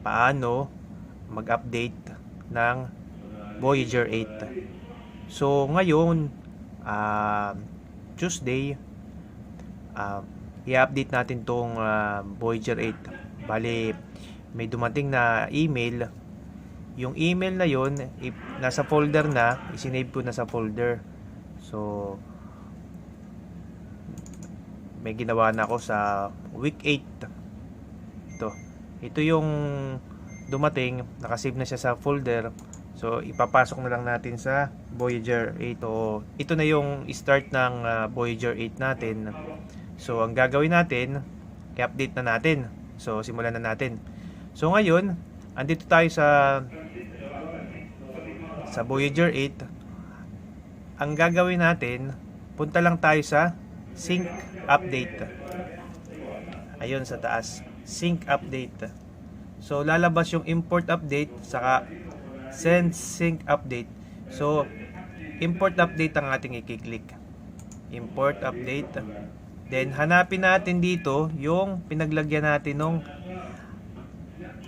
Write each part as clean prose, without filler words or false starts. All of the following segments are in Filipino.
paano mag-update ng Voyager 8. So ngayon, Tuesday, i-update natin tong Voyager 8. Bali, may dumating na email. Yung email na yon, nasa folder na, isinave ko na sa folder. So may ginawa na ako sa week 8. Ito yung dumating, nakasave na siya sa folder. So ipapasok na lang natin sa Voyager 8. O ito na yung start ng Voyager 8 natin. So ang gagawin natin, i-update na natin. So simulan na natin. So ngayon, andito tayo sa Voyager 8. Ang gagawin natin, punta lang tayo sa sync update. Ayun sa taas, sync update. So lalabas yung import update saka send sync update. So import update ang ating i-click. Import update. Then hanapin natin dito yung pinaglagyan natin ng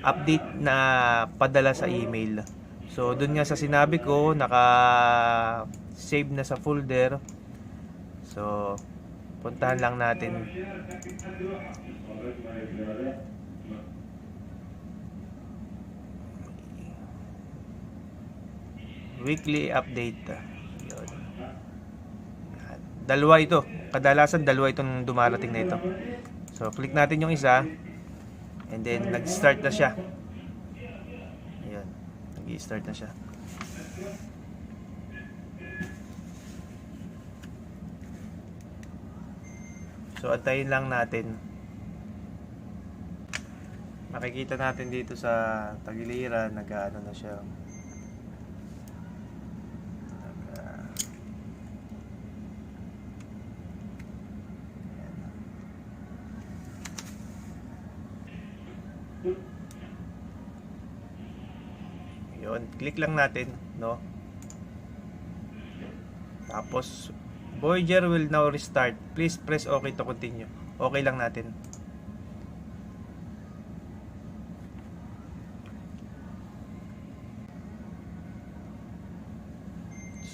update na padala sa email. So dun nga sa sinabi ko, naka-save na sa folder. So puntahan lang natin. Weekly update. Yun. Dalawa ito. Kadalasan dalawa itong dumarating na ito. So click natin yung isa. And then nag-start na siya. Ayan. Nag-start na siya. So antayin lang natin. Makikita natin dito sa tagiliran, nag-ano na siya. Yun, click lang natin, no? Tapos Voyager will now restart. Please press OK to continue. Okay lang natin.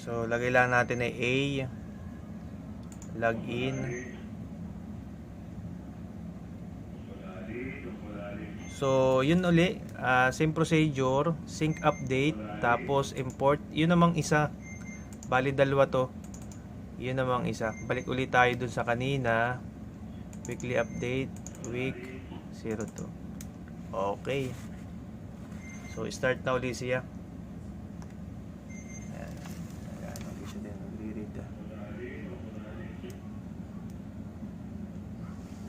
So lagay lang natin ay A, login. So yun uli, same procedure, sync update, tapos import. Yun namang isa, bali dalawa to. Yun namang isa. Balik ulit tayo dun sa kanina. Weekly update, week 02. Okay. So start na ulit siya.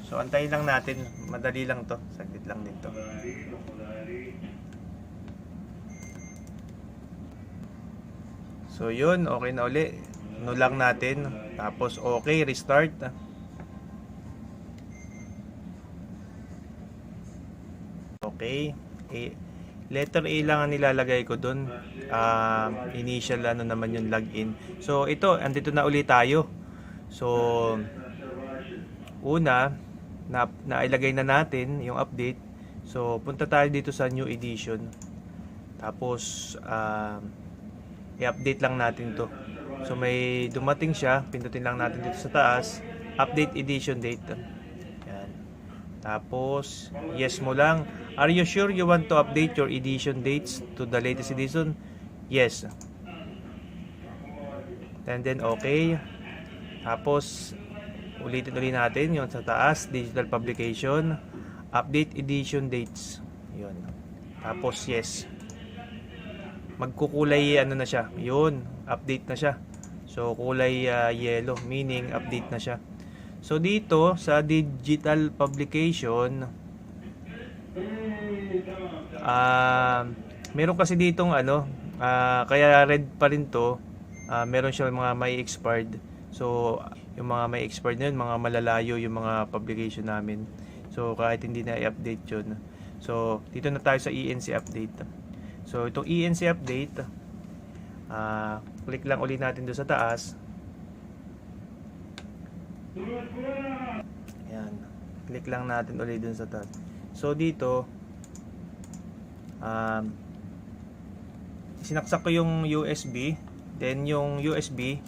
So antayin lang natin, madali lang to, saglit lang din to. So yun, okay na uli. No lang natin, tapos okay, restart. Okay, letter A lang ang nilalagay ko dun. Initial ano naman yung login. So ito, andito na uli tayo. So una, nailagay na natin yung update. So punta tayo dito sa new edition. Tapos i-update lang natin to. So may dumating siya, pindutin lang natin dito sa taas, update edition date. Yan. Tapos yes mo lang. Are you sure you want to update your edition dates to the latest edition? Yes. And then okay. Tapos ulitin ulit natin yung sa taas, digital publication, update edition dates. Yun. Tapos yes. Magkukulay ano na siya. Yun, update na siya. So kulay yellow, meaning update na siya. So dito sa digital publication, meron kasi ditong ano, kaya red pa rin to. Meron siya mga may expired. So yung mga may expired na yun, mga malalayo yung mga publication namin. So kahit hindi na i-update yun. So dito na tayo sa ENC update. So itong ENC update, click lang ulit natin doon sa taas. Ayan, click lang natin ulit doon sa taas. So dito Sinaksak ko yung USB, then yung USB,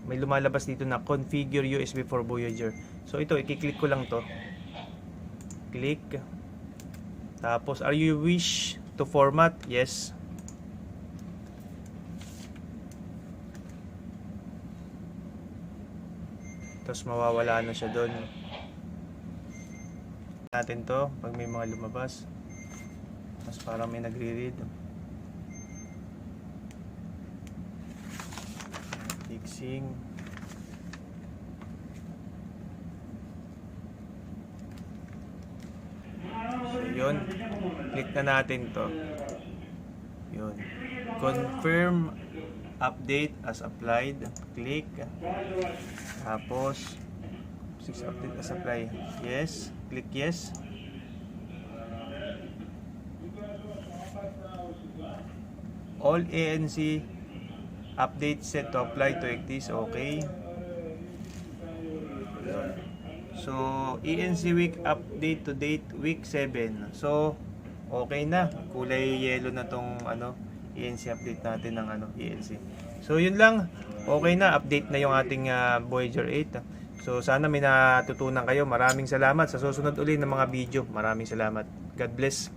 may lumalabas dito na configure USB for Voyager. So ito, i-click ko lang to. Click. Tapos, are you wish to format? Yes. Tapos mawawala na siya doon. Natin to pag may mga lumabas. Mas parang may nagre-read. Fixing. So yun, click na natin to. Yun, confirm update as applied. Click. Tapos 6 update as apply. Yes, click yes. All ANC update set to apply to exist. Okay. So, ANC week update to date week 7. So, okay na. Kulay yellow na tong ANC update natin ng ANC. So, yun lang. Okay na, update na yung ating Voyager 8. So, sana may natutunan kayo. Maraming salamat sa susunod uli ng mga video. Maraming salamat. God bless.